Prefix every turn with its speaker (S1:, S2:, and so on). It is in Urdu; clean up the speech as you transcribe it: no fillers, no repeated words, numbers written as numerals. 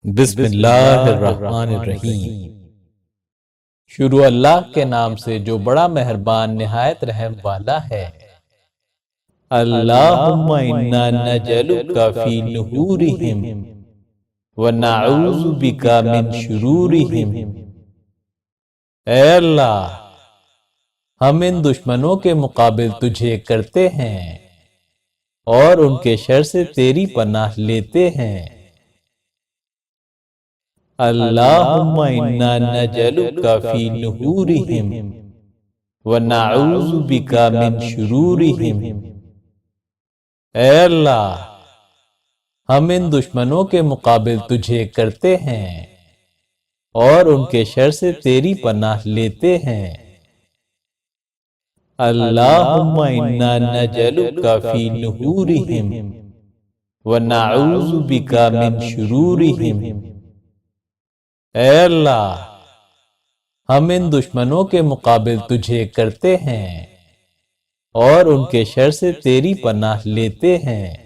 S1: بسم اللہ الرحمن الرحیم۔ شروع اللہ کے نام سے جو بڑا مہربان نہایت رحم والا ہے۔ اللہم انا نجعلک فی نحورہم ونعوذ بک من شرورہم۔ اے اللہ، ہم ان دشمنوں کے مقابل تجھے کرتے ہیں اور ان کے شر سے تیری پناہ لیتے ہیں۔ اللہم انا نجعلک فی نحورہم ونعوذ بک من شرورہم۔ اے اللہ، ہم ان دشمنوں کے مقابل تجھے کرتے ہیں اور ان کے شر سے تیری پناہ لیتے ہیں۔ اللہم انا نجعلک فی نحورہم ونعوذ بک من شرورہم۔ اے اللہ، ہم ان دشمنوں کے مقابل تجھے کرتے ہیں اور ان کے شر سے تیری پناہ لیتے ہیں۔